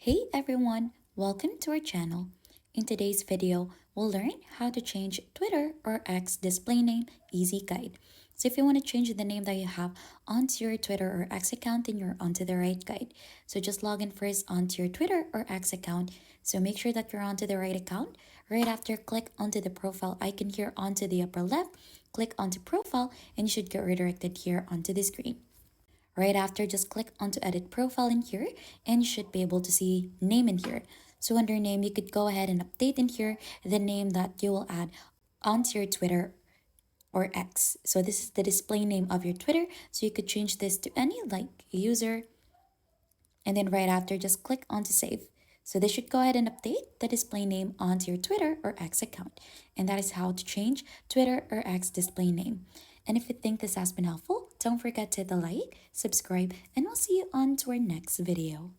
Hey everyone, welcome to our channel. In today's video, we'll learn how to change Twitter or X display name easy guide. So if you want to change the name that you have onto your Twitter or X account, then you're onto the right guide. So just log in first onto your Twitter or X account. So make sure that you're onto the right account. Right after, click onto the profile icon here onto the upper left, click onto profile, and you should get redirected here onto the screen. Right after, just click onto edit profile in here and you should be able to see name in here. So under name, you could go ahead and update in here the name that you will add onto your Twitter or X. So this is the display name of your Twitter. So you could change this to any like user, and then right after, just click onto save. So this should go ahead and update the display name onto your Twitter or X account. And that is how to change Twitter or X display name. And if you think this has been helpful, don't forget to hit the like, subscribe, and we'll see you on to our next video.